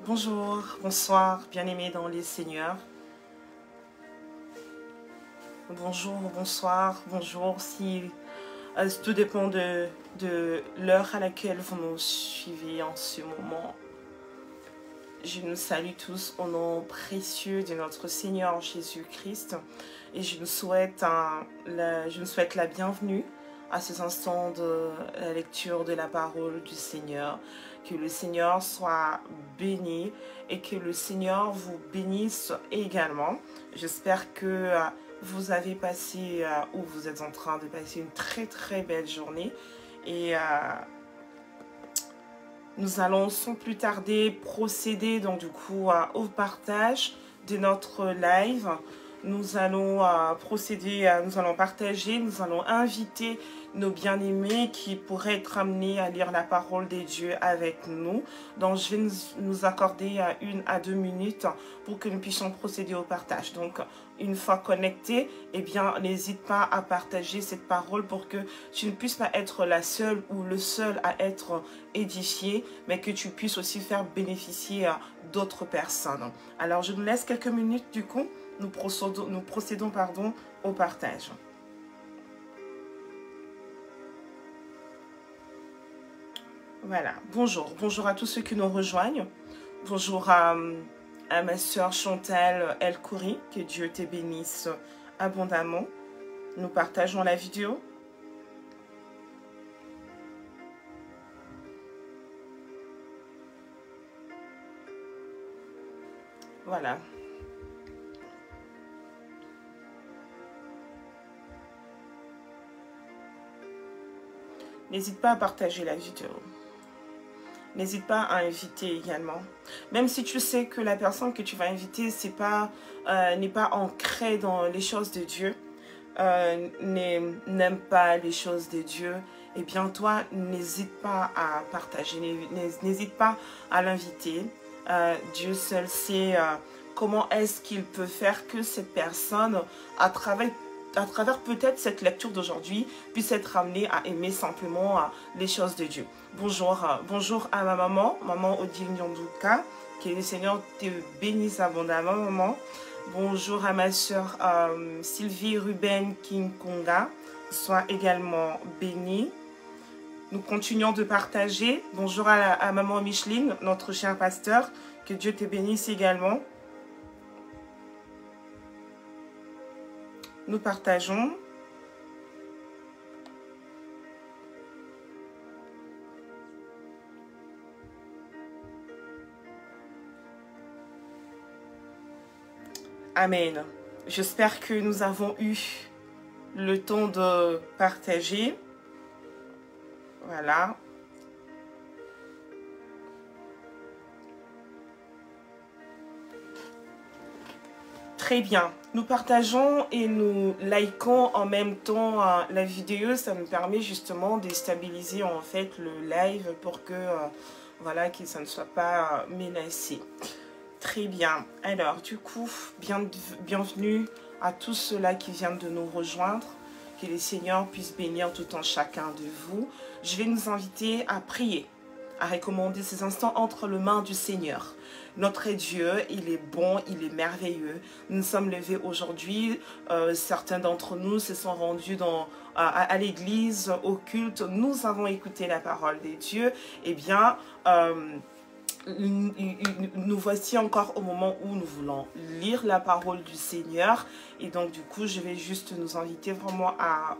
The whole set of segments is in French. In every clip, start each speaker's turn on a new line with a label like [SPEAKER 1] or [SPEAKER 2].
[SPEAKER 1] Bonjour, bonsoir, bien-aimés dans les seigneurs. Bonjour, bonsoir, bonjour, si tout dépend de l'heure à laquelle vous nous suivez en ce moment. Je nous salue tous au nom précieux de notre Seigneur Jésus-Christ et je nous souhaite la bienvenue à ces instants de la lecture de la parole du Seigneur. Que le Seigneur soit béni et que le Seigneur vous bénisse également. J'espère que vous avez passé ou vous êtes en train de passer une très belle journée et nous allons sans plus tarder procéder donc du coup au partage de notre live. Nous allons nous allons partager, nous allons inviter nos bien-aimés qui pourraient être amenés à lire la parole des dieux avec nous. Donc je vais nous accorder 1 à 2 minutes pour que nous puissions procéder au partage. Donc une fois connecté, eh bien n'hésite pas à partager cette parole pour que tu ne puisses pas être la seule ou le seul à être édifié, mais que tu puisses aussi faire bénéficier d'autres personnes. Alors je nous laisse quelques minutes du coup. Nous procédons au partage. Voilà, bonjour à tous ceux qui nous rejoignent. Bonjour à ma soeur Chantal El-Kouri, que Dieu te bénisse abondamment. Nous partageons la vidéo. Voilà. N'hésite pas à partager la vidéo. N'hésite pas à inviter également. Même si tu sais que la personne que tu vas inviter n'est pas ancrée dans les choses de Dieu, n'aime pas les choses de Dieu, eh bien toi, n'hésite pas à partager, n'hésite pas à l'inviter. Dieu seul sait comment est-ce qu'il peut faire que cette personne, à travers peut-être cette lecture d'aujourd'hui, puisse être amenée à aimer simplement les choses de Dieu. Bonjour à ma maman Odile Nyonduka, que le Seigneur te bénisse abondamment, maman. Bonjour à ma soeur Sylvie Ruben Kinkonga, sois également bénie. Nous continuons de partager. Bonjour à maman Micheline, notre cher pasteur, que Dieu te bénisse également. Nous partageons. Amen. J'espère que nous avons eu le temps de partager. Voilà. Très bien. Nous partageons et nous likons en même temps la vidéo. Ça nous permet justement de stabiliser en fait le live pour que voilà, que ça ne soit pas menacé. Très bien. Alors du coup, bienvenue à tous ceux-là qui viennent de nous rejoindre. Que les seigneurs puissent bénir tout en chacun de vous. Je vais nous inviter à prier, à recommander ces instants entre les mains du Seigneur. Notre Dieu, il est bon, il est merveilleux. Nous sommes levés aujourd'hui. Certains d'entre nous se sont rendus à l'église, au culte. Nous avons écouté la parole de Dieu. Eh bien, nous voici encore au moment où nous voulons lire la parole du Seigneur. Et donc, du coup, je vais juste nous inviter vraiment à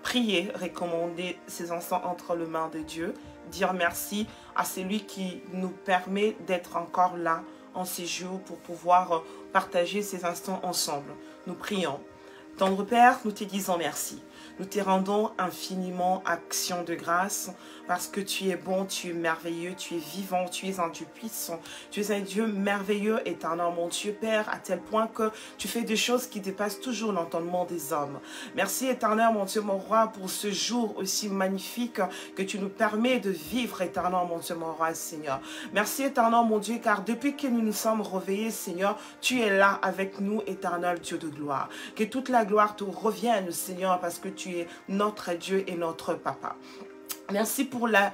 [SPEAKER 1] prier, recommander ces instants entre les mains de Dieu, dire merci à celui qui nous permet d'être encore là en ces jours pour pouvoir partager ces instants ensemble. Nous prions. Tendre Père, nous te disons merci. Nous te rendons infiniment action de grâce parce que tu es bon, tu es merveilleux, tu es vivant, tu es un Dieu puissant. Tu es un Dieu merveilleux, éternel, mon Dieu Père, à tel point que tu fais des choses qui dépassent toujours l'entendement des hommes. Merci éternel, mon Dieu, mon roi, pour ce jour aussi magnifique que tu nous permets de vivre, éternel, mon Dieu, mon roi, Seigneur. Merci éternel, mon Dieu, car depuis que nous nous sommes réveillés, Seigneur, tu es là avec nous, éternel Dieu de gloire. Que toute la gloire te revienne, Seigneur, parce que tu es notre Dieu et notre Papa. Merci pour la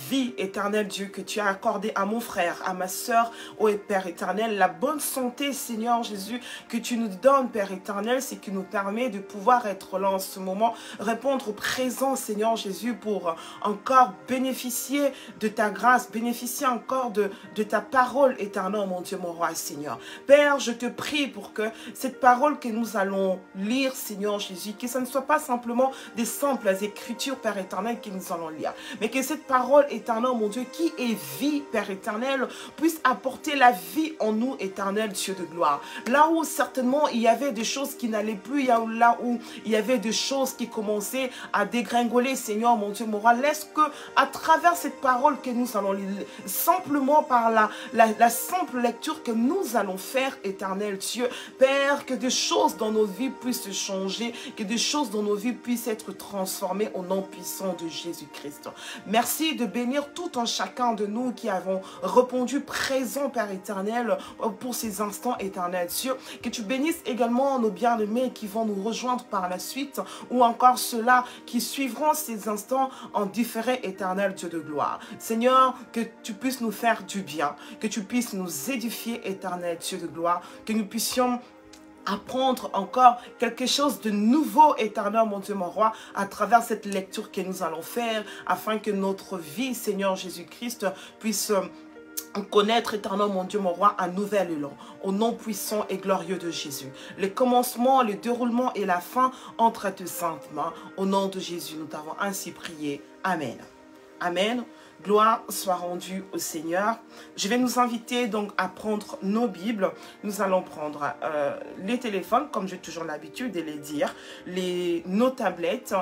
[SPEAKER 1] vie éternelle, Dieu, que tu as accordée à mon frère, à ma soeur, ô Père éternel. La bonne santé, Seigneur Jésus, que tu nous donnes, Père éternel, c'est qui nous permet de pouvoir être là en ce moment, répondre au présent, Seigneur Jésus, pour encore bénéficier de ta grâce, bénéficier encore de ta parole éternelle, mon Dieu, mon roi, Seigneur. Père, je te prie pour que cette parole que nous allons lire, Seigneur Jésus, que ce ne soit pas simplement des simples écritures, Père éternel, que nous allons lire, mais que cette parole éternelle, mon Dieu, qui est vie, Père éternel, puisse apporter la vie en nous, éternel Dieu de gloire. Là où certainement il y avait des choses qui n'allaient plus, là où il y avait des choses qui commençaient à dégringoler, Seigneur, mon Dieu, mon roi, laisse que à travers cette parole que nous allons lire, simplement par la simple lecture que nous allons faire, éternel Dieu, Père, que des choses dans nos vies puissent changer, que des choses dans nos vies puissent être transformées au nom puissant de Jésus-Christ. Merci de bénir tout un chacun de nous qui avons répondu présent, Père éternel, pour ces instants éternels, Dieu. Que tu bénisses également nos bien-aimés qui vont nous rejoindre par la suite, ou encore ceux-là qui suivront ces instants en différé, éternel Dieu de gloire. Seigneur, que tu puisses nous faire du bien, que tu puisses nous édifier, éternel Dieu de gloire, que nous puissions apprendre encore quelque chose de nouveau, éternel, mon Dieu, mon roi, à travers cette lecture que nous allons faire, afin que notre vie, Seigneur Jésus-Christ, puisse connaître, éternel, mon Dieu, mon roi, un nouvel élan, au nom puissant et glorieux de Jésus. Le commencement, le déroulement et la fin entre à tes saintes mains. Au nom de Jésus, nous t'avons ainsi prié. Amen. Amen. Gloire soit rendue au Seigneur. Je vais nous inviter donc à prendre nos Bibles. Nous allons prendre les téléphones, comme j'ai toujours l'habitude de les dire, nos tablettes,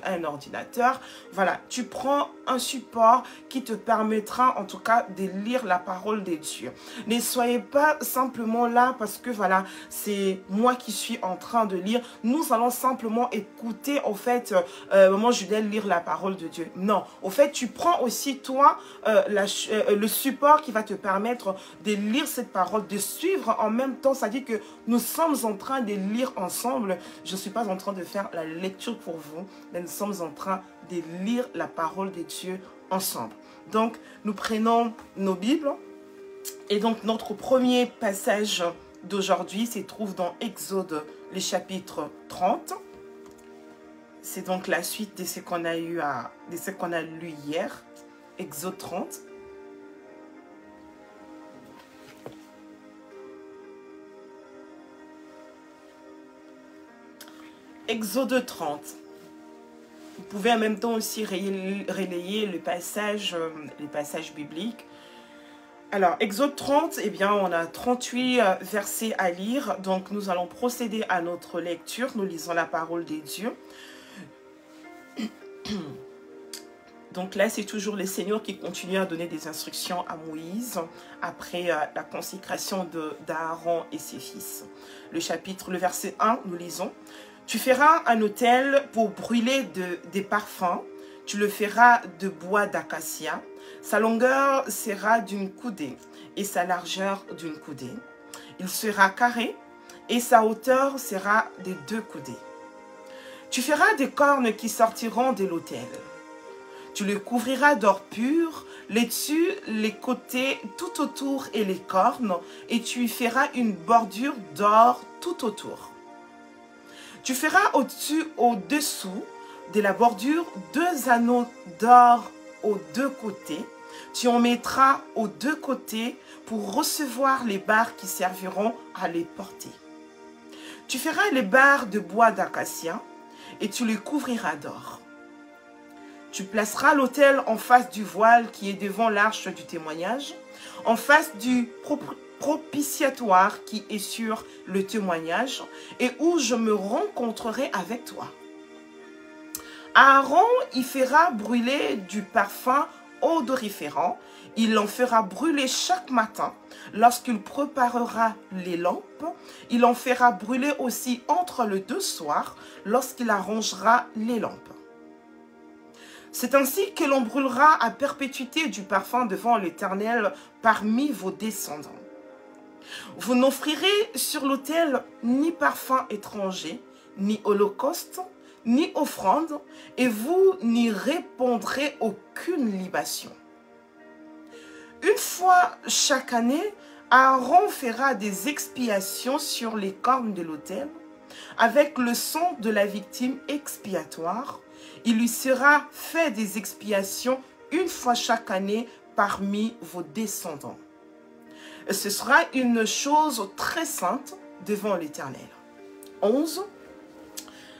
[SPEAKER 1] un ordinateur. Voilà, tu prends un support qui te permettra en tout cas de lire la parole de Dieu. Ne soyez pas simplement là parce que voilà, c'est moi qui suis en train de lire. Nous allons simplement écouter, au fait, moi je vais lire la parole de Dieu. Non, au fait, tu prends aussi toi le support qui va te permettre de lire cette parole, de suivre en même temps. Ça dit que nous sommes en train de lire ensemble. Je ne suis pas en train de faire la lecture pour vous, mais nous sommes en train de lire la parole de Dieu ensemble. Donc, nous prenons nos Bibles. Et donc, notre premier passage d'aujourd'hui se trouve dans Exode, le chapitre 30. C'est donc la suite de ce qu'on a lu hier. Exode 30. Exode 30. Vous pouvez en même temps aussi relayer le passage biblique. Alors, Exode 30, eh bien, on a 38 versets à lire. Donc, nous allons procéder à notre lecture. Nous lisons la parole de Dieu. Donc là, c'est toujours le Seigneur qui continue à donner des instructions à Moïse après la consécration d'Aaron et ses fils. Le verset 1, nous lisons. « Tu feras un autel pour brûler des parfums. Tu le feras de bois d'acacia. Sa longueur sera d'une coudée et sa largeur d'une coudée. Il sera carré et sa hauteur sera de 2 coudées. Tu feras des cornes qui sortiront de l'autel. Tu le couvriras d'or pur, les dessus, les côtés, tout autour et les cornes, et tu y feras une bordure d'or tout autour. Tu feras au-dessous de la bordure 2 anneaux d'or aux 2 côtés. Tu en mettras aux 2 côtés pour recevoir les barres qui serviront à les porter. Tu feras les barres de bois d'acacia et tu les couvriras d'or. Tu placeras l'autel en face du voile qui est devant l'arche du témoignage, en face du propitiatoire qui est sur le témoignage et où je me rencontrerai avec toi. Aaron y fera brûler du parfum odoriférant. Il en fera brûler chaque matin lorsqu'il préparera les lampes. Il en fera brûler aussi entre les 2 soirs lorsqu'il arrangera les lampes. C'est ainsi que l'on brûlera à perpétuité du parfum devant l'Éternel parmi vos descendants. Vous n'offrirez sur l'autel ni parfum étranger, ni holocauste, ni offrande, et vous n'y répondrez aucune libation. Une fois chaque année, Aaron fera des expiations sur les cornes de l'autel, avec le sang de la victime expiatoire. Il lui sera fait des expiations une fois chaque année parmi vos descendants. Ce sera une chose très sainte devant l'Éternel. 11.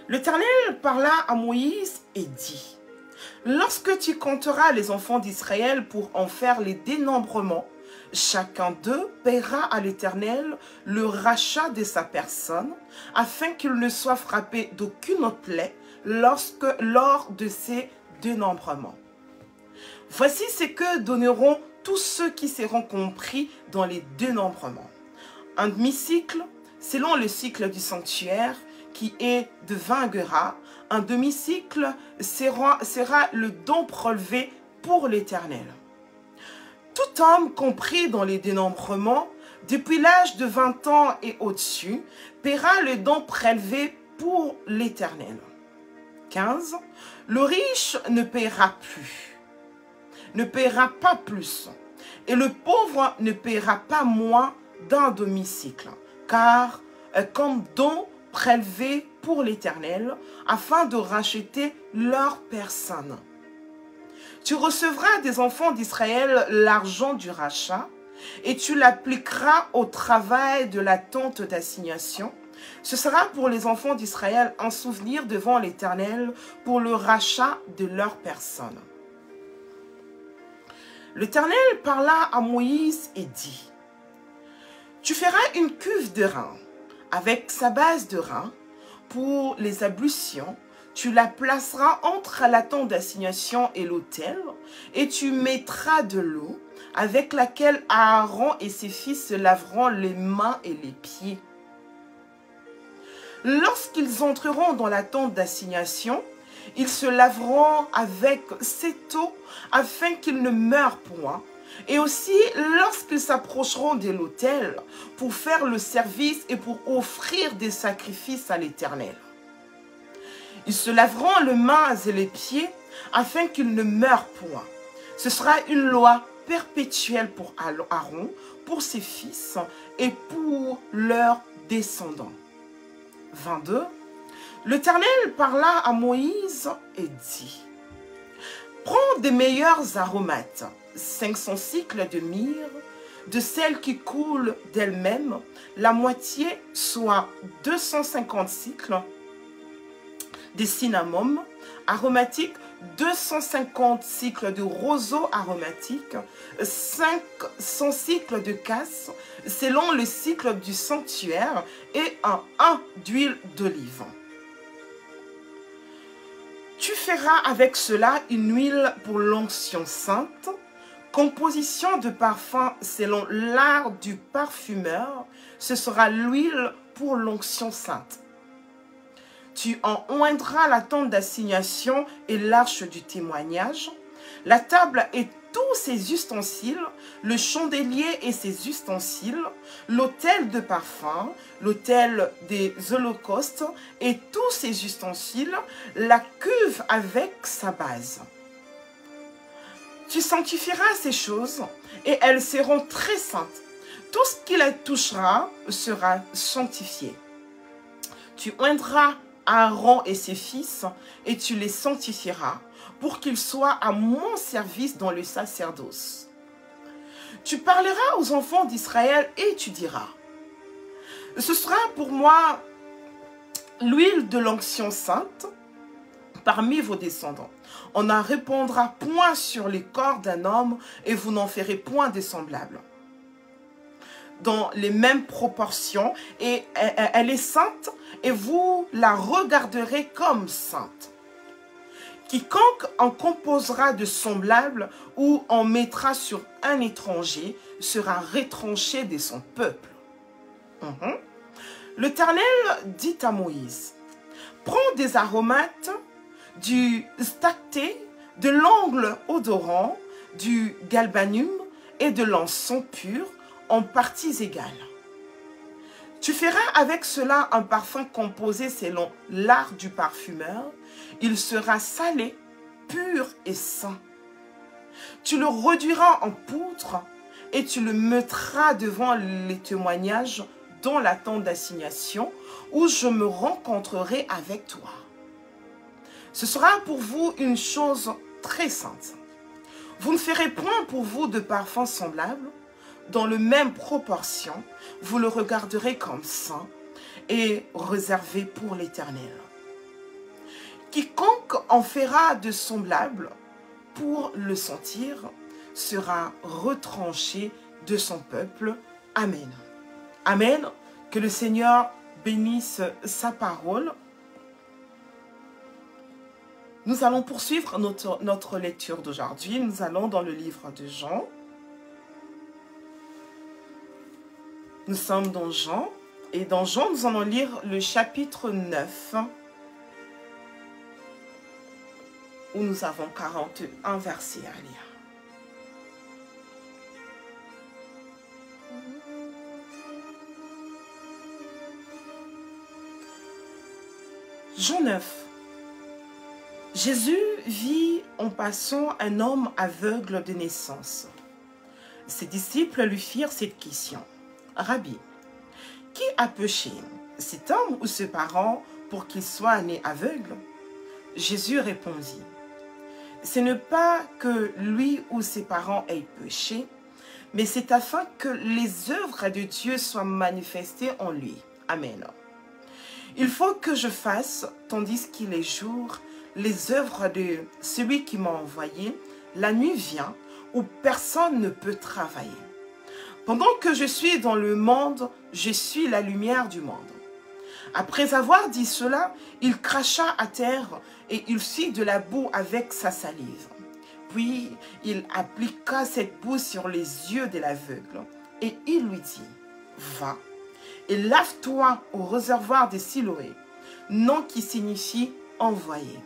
[SPEAKER 1] L'Éternel parla à Moïse et dit, « Lorsque tu compteras les enfants d'Israël pour en faire les dénombrements, chacun d'eux paiera à l'Éternel le rachat de sa personne, afin qu'il ne soit frappé d'aucune autre plaie lors de ces dénombrements. Voici ce que donneront tous ceux qui seront compris dans les dénombrements. Un demi-cycle, selon le cycle du sanctuaire, qui est de 20 guéras, un demi-cycle sera le don prélevé pour l'Éternel. Tout homme compris dans les dénombrements, depuis l'âge de 20 ans et au-dessus, paiera le don prélevé pour l'Éternel. 15. Le riche ne paiera plus, ne paiera pas plus, et le pauvre ne paiera pas moins d'un demi-cycle, car comme don prélevé pour l'Éternel, afin de racheter leur personne. Tu recevras des enfants d'Israël l'argent du rachat, et tu l'appliqueras au travail de la tente d'assignation. Ce sera pour les enfants d'Israël un souvenir devant l'Éternel pour le rachat de leur personne. L'Éternel parla à Moïse et dit, « Tu feras une cuve de rein avec sa base de rein pour les ablutions. Tu la placeras entre la tente d'assignation et l'autel, et tu mettras de l'eau avec laquelle Aaron et ses fils se laveront les mains et les pieds. Lorsqu'ils entreront dans la tente d'assignation, ils se laveront avec cette eau afin qu'ils ne meurent point. Et aussi, lorsqu'ils s'approcheront de l'autel pour faire le service et pour offrir des sacrifices à l'Éternel. Ils se laveront les mains et les pieds afin qu'ils ne meurent point. Ce sera une loi perpétuelle pour Aaron, pour ses fils et pour leurs descendants. 22. L'Éternel parla à Moïse et dit, « Prends des meilleurs aromates, 500 cycles de myrrhe, de celles qui coulent d'elles-mêmes, la moitié, soit 250 cycles, de cinnamome aromatique, 250 cycles de roseau aromatique, 500 cycles de casse, selon le cycle du sanctuaire, et un d'huile d'olive. Tu feras avec cela une huile pour l'onction sainte, composition de parfum selon l'art du parfumeur, ce sera l'huile pour l'onction sainte. Tu en oindras la tente d'assignation et l'arche du témoignage, la table et tous ses ustensiles, le chandelier et ses ustensiles, l'autel de parfum, l'autel des holocaustes et tous ses ustensiles, la cuve avec sa base. Tu sanctifieras ces choses et elles seront très saintes. Tout ce qui les touchera sera sanctifié. Tu oindras Aaron et ses fils, et tu les sanctifieras, pour qu'ils soient à mon service dans le sacerdoce. Tu parleras aux enfants d'Israël et tu diras, « Ce sera pour moi l'huile de l'onction sainte parmi vos descendants. On n'en répandra point sur les corps d'un homme, et vous n'en ferez point de semblable. Dans les mêmes proportions, et elle est sainte, et vous la regarderez comme sainte. Quiconque en composera de semblable ou en mettra sur un étranger sera retranché de son peuple. » L'Éternel dit à Moïse, « Prends des aromates, du stacté, de l'ongle odorant, du galbanum et de l'encens pur, en parties égales. Tu feras avec cela un parfum composé selon l'art du parfumeur. Il sera salé, pur et saint. Tu le réduiras en poudre et tu le mettras devant les témoignages dans la tente d'assignation où je me rencontrerai avec toi. Ce sera pour vous une chose très sainte. Vous ne ferez point pour vous de parfum semblable. Dans la même proportion, vous le regarderez comme saint et réservé pour l'Éternel. Quiconque en fera de semblable pour le sentir sera retranché de son peuple. Amen. Amen. Que le Seigneur bénisse sa parole. Nous allons poursuivre notre lecture d'aujourd'hui. Nous allons dans le livre de Jean. Nous sommes dans Jean. Et dans Jean, nous allons lire le chapitre 9. Où nous avons 41 versets à lire. Jean 9. Jésus vit en passant un homme aveugle de naissance. Ses disciples lui firent cette question. Rabbi, qui a péché, cet homme ou ses parents, pour qu'il soit né aveugle? Jésus répondit. Ce n'est pas que lui ou ses parents aient péché, mais c'est afin que les œuvres de Dieu soient manifestées en lui. Amen. Il faut que je fasse, tandis qu'il est jour, les œuvres de celui qui m'a envoyé. La nuit vient où personne ne peut travailler. Pendant que je suis dans le monde, je suis la lumière du monde. Après avoir dit cela, il cracha à terre et il fit de la boue avec sa salive. Puis il appliqua cette boue sur les yeux de l'aveugle et il lui dit, « Va et lave-toi au réservoir de Siloé, nom qui signifie envoyé. »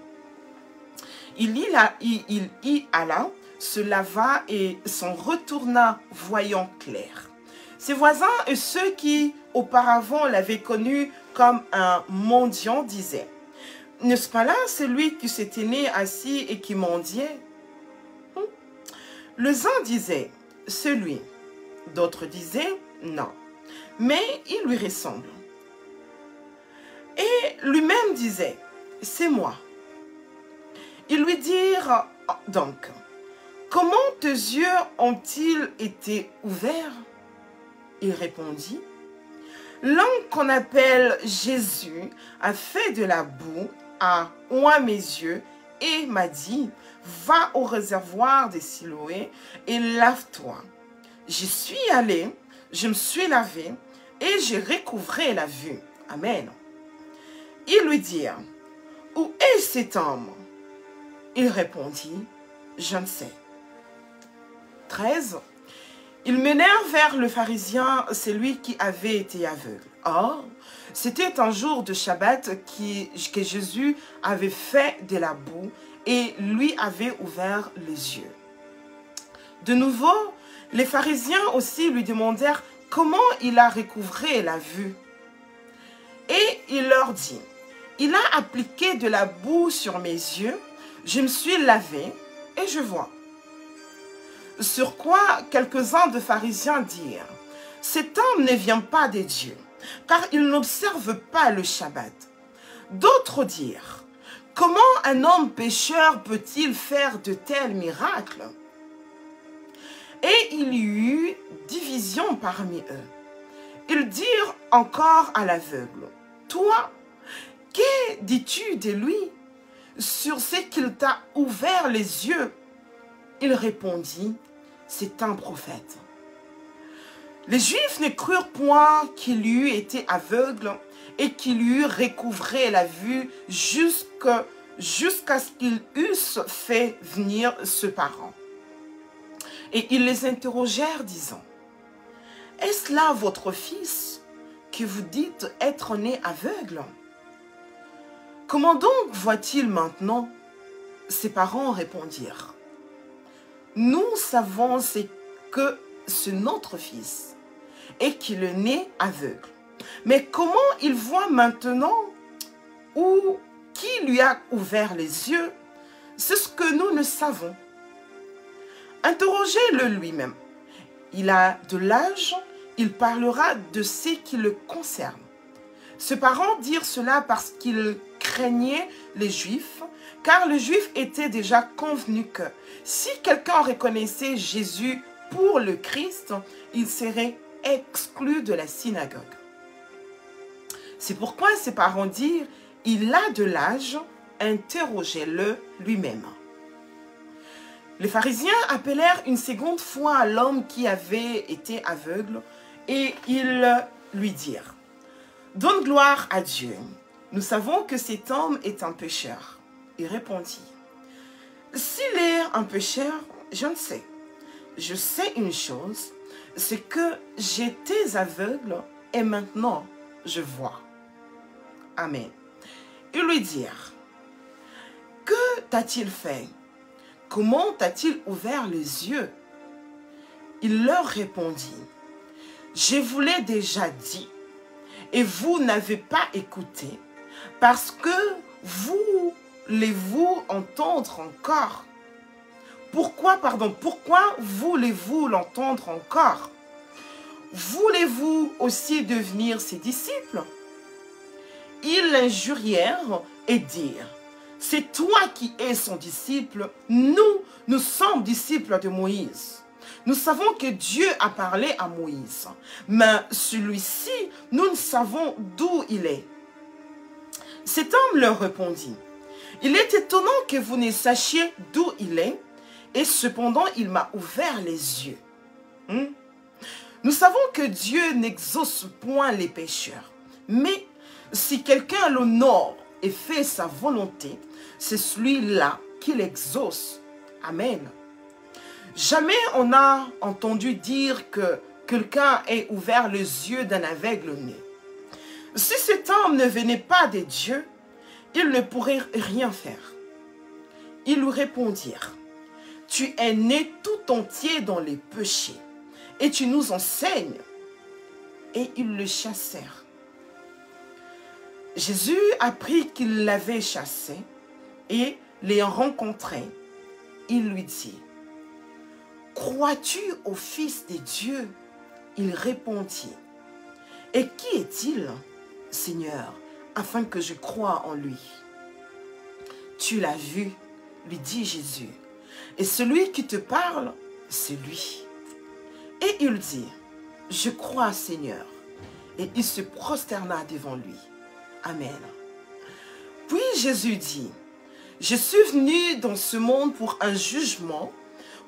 [SPEAKER 1] Il y alla, se lava et s'en retourna voyant clair. Ses voisins et ceux qui auparavant l'avaient connu comme un mendiant disaient, « N'est-ce pas là celui qui s'était né assis et qui mendiait ?» Les uns disaient, « C'est lui ». D'autres disaient, « Non, mais il lui ressemble. » Et lui-même disait, « C'est moi. » Ils lui dirent donc, « Comment tes yeux ont-ils été ouverts ?» Il répondit, « L'homme qu'on appelle Jésus a fait de la boue, a oint mes yeux et m'a dit, « Va au réservoir de Siloé et lave-toi. » J'y suis allé, je me suis lavé et j'ai recouvré la vue. Amen. Ils lui dirent, « Où est cet homme ?» Il répondit, « Je ne sais. » 13. Ils menèrent vers le pharisien celui qui avait été aveugle. Or, c'était un jour de Shabbat que Jésus avait fait de la boue et lui avait ouvert les yeux. De nouveau, les pharisiens aussi lui demandèrent comment il a recouvré la vue. Et il leur dit, « Il a appliqué de la boue sur mes yeux, je me suis lavé et je vois. » Sur quoi quelques-uns de pharisiens dirent, « Cet homme ne vient pas de Dieu, car il n'observe pas le Shabbat. » D'autres dirent, « Comment un homme pécheur peut-il faire de tels miracles ?» Et il y eut division parmi eux. Ils dirent encore à l'aveugle, « Toi, que dis-tu de lui sur ce qu'il t'a ouvert les yeux ?» Il répondit, « C'est un prophète. » Les Juifs ne crurent point qu'il eût été aveugle et qu'il eût recouvré la vue jusqu'à ce qu'ils eussent fait venir ce parent. Et ils les interrogèrent, disant, « Est-ce là votre fils que vous dites être né aveugle? Comment donc voit-il maintenant ?» Ses parents répondirent, « Nous savons que c'est notre fils et qu'il est né aveugle. Mais comment il voit maintenant ou qui lui a ouvert les yeux, c'est ce que nous ne savons. Interrogez-le lui-même. Il a de l'âge, il parlera de ce qui le concerne. Ses parents dirent cela parce qu'ils craignaient les Juifs, car les Juifs étaient déjà convenus que si quelqu'un reconnaissait Jésus pour le Christ, il serait exclu de la synagogue. C'est pourquoi ses parents dirent, il a de l'âge, interrogez-le lui-même. Les pharisiens appelèrent une seconde fois l'homme qui avait été aveugle et ils lui dirent, « Donne gloire à Dieu. Nous savons que cet homme est un pécheur. » Il répondit, « S'il est un pécheur, je ne sais. Je sais une chose, c'est que j'étais aveugle et maintenant je vois. » Amen. Ils lui dirent, « Que t'a-t-il fait? Comment t'a-t-il ouvert les yeux? » Il leur répondit, « Je vous l'ai déjà dit, et vous n'avez pas écouté, parce que voulez-vous entendre encore? » Pourquoi voulez-vous l'entendre encore? Voulez-vous aussi devenir ses disciples? Ils l'injurièrent et dirent, « C'est toi qui es son disciple, nous sommes disciples de Moïse. Nous savons que Dieu a parlé à Moïse, mais celui-ci, nous ne savons d'où il est. » Cet homme leur répondit, « Il est étonnant que vous ne sachiez d'où il est, et cependant il m'a ouvert les yeux. Nous savons que Dieu n'exauce point les pécheurs, mais si quelqu'un l'honore et fait sa volonté, c'est celui-là qui l'exauce. Amen. Jamais on n'a entendu dire que quelqu'un ait ouvert les yeux d'un aveugle-né. Si cet homme ne venait pas de Dieu, il ne pourrait rien faire. Ils lui répondirent, « Tu es né tout entier dans les péchés, et tu nous enseignes. » Et ils le chassèrent. Jésus apprit qu'il l'avait chassé, et l'ayant rencontré, il lui dit, « Crois-tu au Fils de Dieu? » Il répondit, « Et qui est-il, Seigneur, afin que je croie en lui? » « Tu l'as vu, lui dit Jésus, et celui qui te parle, c'est lui. » Et il dit, « Je crois, Seigneur. » Et il se prosterna devant lui. Amen. Puis Jésus dit, « Je suis venu dans ce monde pour un jugement,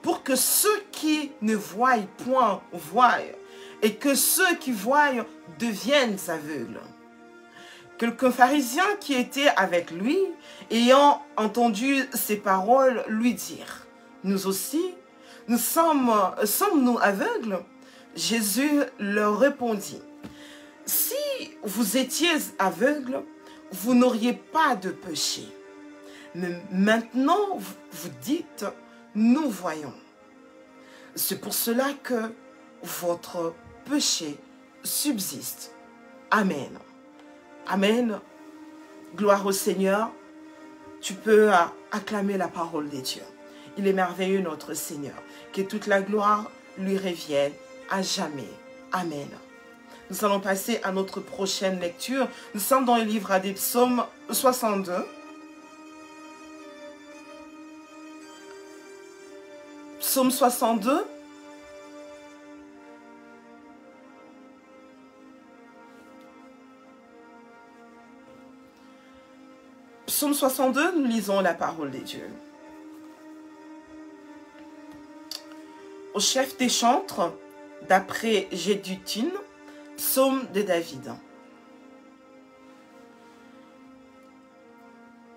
[SPEAKER 1] pour que ceux qui ne voient point voient, et que ceux qui voient deviennent aveugles. » Quelques pharisiens qui étaient avec lui, ayant entendu ces paroles, lui dirent, « Nous aussi, sommes-nous aveugles? » Jésus leur répondit, « Si vous étiez aveugles, vous n'auriez pas de péché. Mais maintenant, vous dites, nous voyons. C'est pour cela que votre péché subsiste. Amen. » Amen. Gloire au Seigneur. Tu peux acclamer la parole de Dieu. Il est merveilleux notre Seigneur. Que toute la gloire lui revienne à jamais. Amen. Nous allons passer à notre prochaine lecture. Nous sommes dans le livre des psaumes 62. Psaume 62. Psaume 62, nous lisons la parole de Dieu. Au chef des chantres, d'après Jéduthune, psaume de David.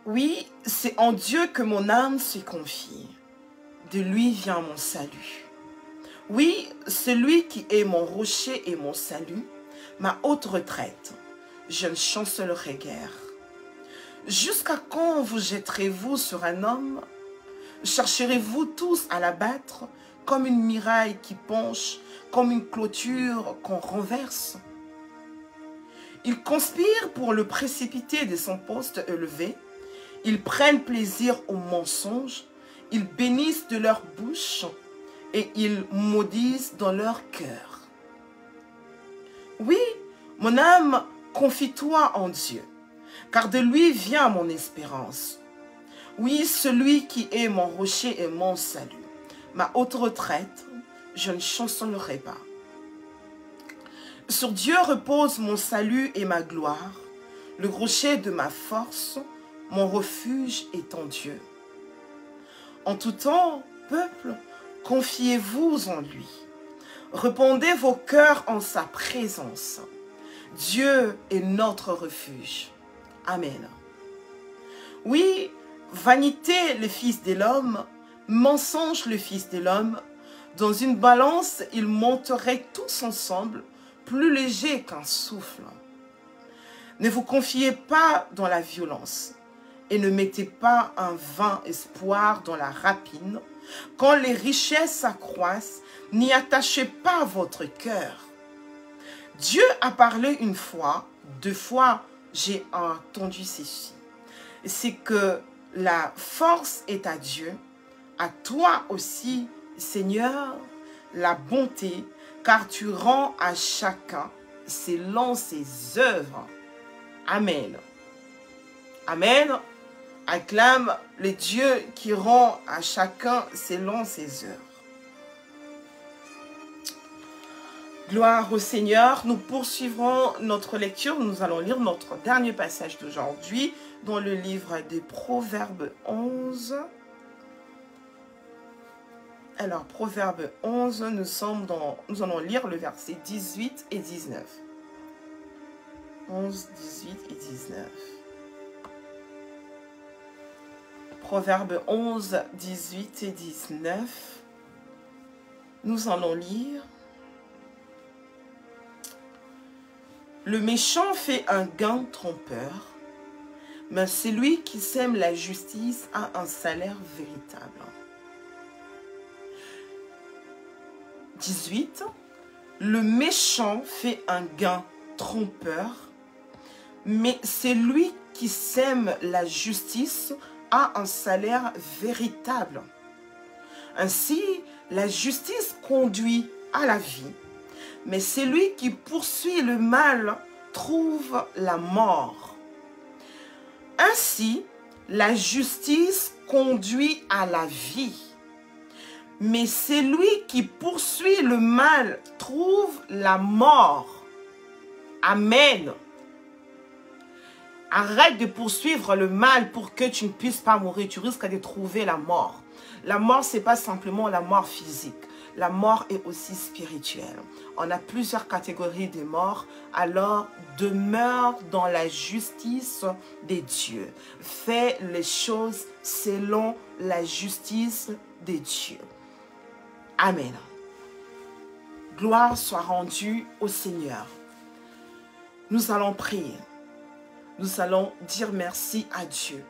[SPEAKER 1] Oui, c'est en Dieu que mon âme se confie. De lui vient mon salut. Oui, c'est lui qui est mon rocher et mon salut, ma haute retraite. Je ne chancellerai guère. Jusqu'à quand vous jetterez-vous sur un homme? Chercherez-vous tous à l'abattre comme une muraille qui penche, comme une clôture qu'on renverse? Ils conspirent pour le précipiter de son poste élevé. Ils prennent plaisir au mensonge. Ils bénissent de leur bouche et ils maudissent dans leur cœur. Oui, mon âme, confie-toi en Dieu, car de lui vient mon espérance. Oui, celui qui est mon rocher et mon salut. Ma haute retraite, je ne chancellerai pas. Sur Dieu repose mon salut et ma gloire, le rocher de ma force, mon refuge est en Dieu. En tout temps, peuple, confiez-vous en lui. Répandez vos cœurs en sa présence. Dieu est notre refuge. Amen. Oui, vanité le Fils de l'homme, mensonge le Fils de l'homme, dans une balance, ils monteraient tous ensemble, plus légers qu'un souffle. Ne vous confiez pas dans la violence et ne mettez pas un vain espoir dans la rapine. Quand les richesses s'accroissent, n'y attachez pas votre cœur. Dieu a parlé une fois, 2 fois, j'ai entendu ceci. C'est que la force est à Dieu, à toi aussi, Seigneur, la bonté, car tu rends à chacun selon ses œuvres. Amen. Amen. Acclame le Dieu qui rend à chacun selon ses œuvres. Gloire au Seigneur. Nous poursuivrons notre lecture. Nous allons lire notre dernier passage d'aujourd'hui dans le livre des Proverbes 11. Alors, Proverbe 11, nous allons lire le verset 18 et 19. 11, 18 et 19. Proverbe 11, 18 et 19. Nous allons lire. Le méchant fait un gain trompeur, mais celui qui sème la justice a un salaire véritable. 18. Le méchant fait un gain trompeur, mais celui qui sème la justice a un salaire véritable. Ainsi, la justice conduit à la vie, mais celui qui poursuit le mal trouve la mort. Ainsi, la justice conduit à la vie, mais celui qui poursuit le mal trouve la mort. Amen. Arrête de poursuivre le mal pour que tu ne puisses pas mourir. Tu risques de trouver la mort. La mort, ce n'est pas simplement la mort physique. La mort est aussi spirituelle. On a plusieurs catégories de morts. Alors, demeure dans la justice des dieux. Fais les choses selon la justice des dieux. Amen. Gloire soit rendue au Seigneur. Nous allons prier. Nous allons dire merci à Dieu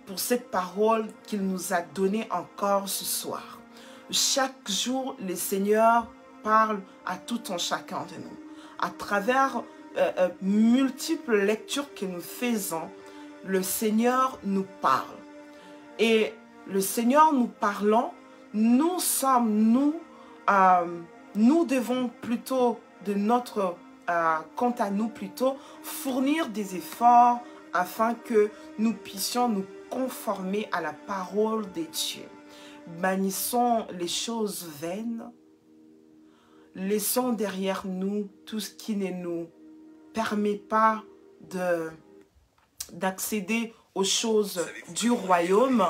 [SPEAKER 1] pour cette parole qu'il nous a donnée encore ce soir. Chaque jour, le Seigneur parle à tout un chacun de nous. À travers multiples lectures que nous faisons, le Seigneur nous parle. Et le Seigneur nous parlant, nous devons plutôt de notre quant à nous plutôt, fournir des efforts afin que nous puissions nous conformer à la parole de Dieu. Bannissons les choses vaines, laissons derrière nous tout ce qui ne nous permet pas d'accéder aux choses du royaume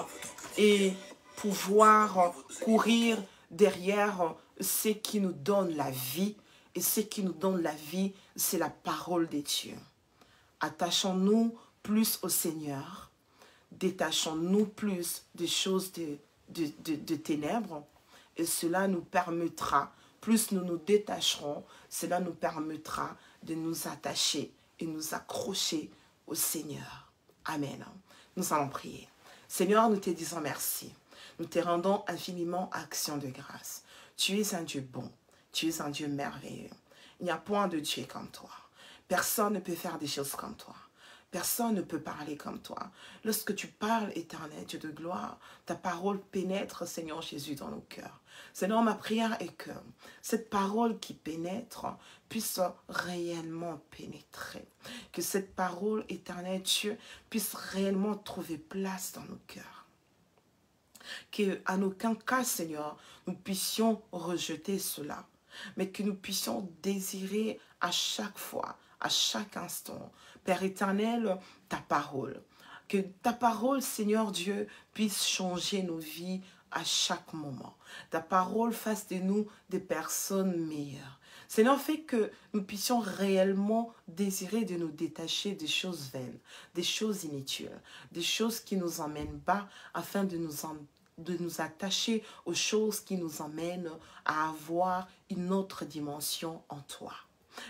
[SPEAKER 1] et pouvoir courir derrière ce qui nous donne la vie. Et ce qui nous donne la vie, c'est la parole de Dieu. Attachons-nous plus au Seigneur. Détachons-nous plus des choses de ténèbres. Et cela nous permettra, plus nous nous détacherons, cela nous permettra de nous attacher et nous accrocher au Seigneur. Amen. Nous allons prier. Seigneur, nous te disons merci. Nous te rendons infiniment action de grâce. Tu es un Dieu bon. Tu es un Dieu merveilleux. Il n'y a point de Dieu comme toi. Personne ne peut faire des choses comme toi. Personne ne peut parler comme toi. Lorsque tu parles, éternel Dieu de gloire, ta parole pénètre, Seigneur Jésus, dans nos cœurs. Seigneur, ma prière est que cette parole qui pénètre puisse réellement pénétrer. Que cette parole, éternel Dieu, puisse réellement trouver place dans nos cœurs. Qu'en aucun cas, Seigneur, nous puissions rejeter cela, mais que nous puissions désirer à chaque fois, à chaque instant, Père éternel, ta parole. Que ta parole, Seigneur Dieu, puisse changer nos vies à chaque moment. Ta parole fasse de nous des personnes meilleures. Seigneur, fait que nous puissions réellement désirer de nous détacher des choses vaines, des choses inutiles, des choses qui nous emmènent bas, afin de nous attacher aux choses qui nous emmènent à avoir une autre dimension en toi.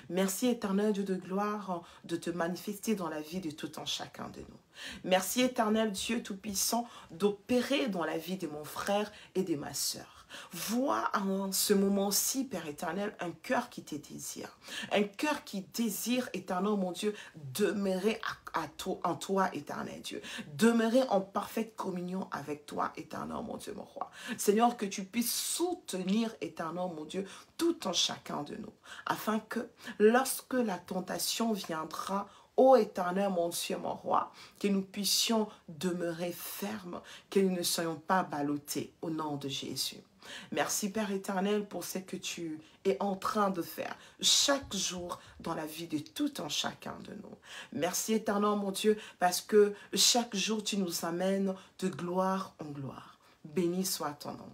[SPEAKER 1] Merci éternel Dieu de gloire de te manifester dans la vie de tout un chacun de nous. Merci éternel Dieu tout-puissant d'opérer dans la vie de mon frère et de ma sœur. Vois en ce moment-ci, Père éternel, un cœur qui te désire. Un cœur qui désire, éternel mon Dieu, demeurer en toi, éternel Dieu. Demeurer en parfaite communion avec toi, éternel mon Dieu, mon roi. Seigneur, que tu puisses soutenir, éternel mon Dieu, tout en chacun de nous. Afin que lorsque la tentation viendra, ô éternel, mon Dieu, mon roi, que nous puissions demeurer fermes, que nous ne soyons pas ballottés au nom de Jésus. Merci Père éternel pour ce que tu es en train de faire chaque jour dans la vie de tout un chacun de nous. Merci éternel mon Dieu parce que chaque jour tu nous amènes de gloire en gloire. Béni soit ton nom.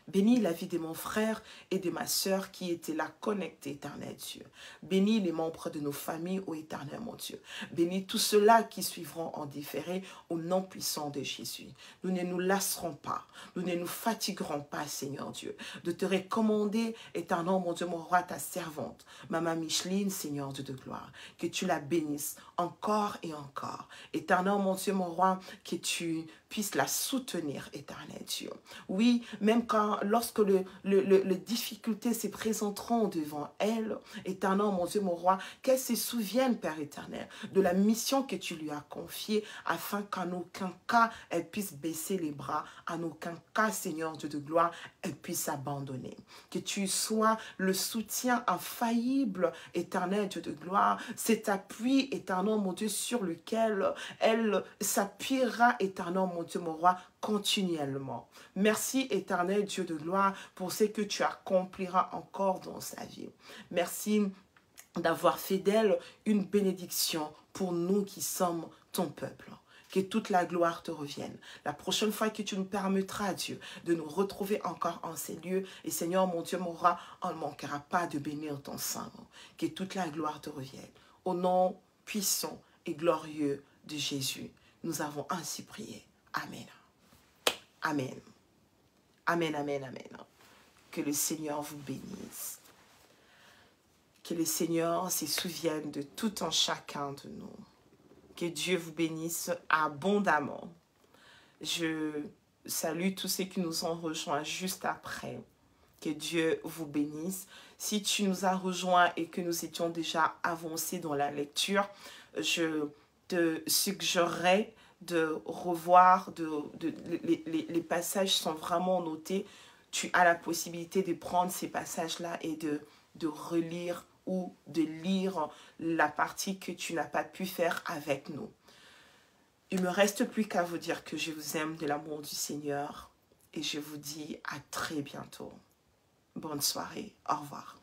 [SPEAKER 1] Bénis la vie de mon frère et de ma sœur qui étaient là connectés, éternel Dieu. Bénis les membres de nos familles, ô éternel mon Dieu. Bénis tous ceux-là qui suivront en différé au nom puissant de Jésus. Nous ne nous lasserons pas, nous ne nous fatiguerons pas, Seigneur Dieu, de te recommander, éternel mon Dieu, mon roi, ta servante, Maman Micheline, Seigneur Dieu de gloire. Que tu la bénisses encore et encore. Éternel mon Dieu, mon roi, que tu puisses la soutenir, éternel Dieu. Oui, même lorsque les difficultés se présenteront devant elle, éternel mon Dieu, mon roi, qu'elle se souvienne, Père éternel, de la mission que tu lui as confiée, afin qu'en aucun cas elle puisse baisser les bras, en aucun cas, Seigneur Dieu de gloire, elle puisse abandonner. Que tu sois le soutien infaillible, éternel Dieu de gloire, cet appui, éternel mon Dieu, sur lequel elle s'appuiera, éternel mon Dieu, mon roi, continuellement. Merci éternel Dieu de gloire pour ce que tu accompliras encore dans sa vie. Merci d'avoir fait d'elle une bénédiction pour nous qui sommes ton peuple. Que toute la gloire te revienne. La prochaine fois que tu nous permettras, Dieu, de nous retrouver encore en ces lieux, et Seigneur, mon Dieu, mon roi, on ne manquera pas de bénir ton Saint nom. Que toute la gloire te revienne. Au nom puissant et glorieux de Jésus, nous avons ainsi prié. Amen. Amen. Amen, amen, amen. Que le Seigneur vous bénisse. Que le Seigneur se souvienne de tout un chacun de nous. Que Dieu vous bénisse abondamment. Je salue tous ceux qui nous ont rejoints juste après. Que Dieu vous bénisse. Si tu nous as rejoints et que nous étions déjà avancés dans la lecture, je te suggérerais de revoir, les passages sont vraiment notés. Tu as la possibilité de prendre ces passages-là et de relire ou de lire la partie que tu n'as pas pu faire avec nous. Il ne me reste plus qu'à vous dire que je vous aime de l'amour du Seigneur et je vous dis à très bientôt. Bonne soirée. Au revoir.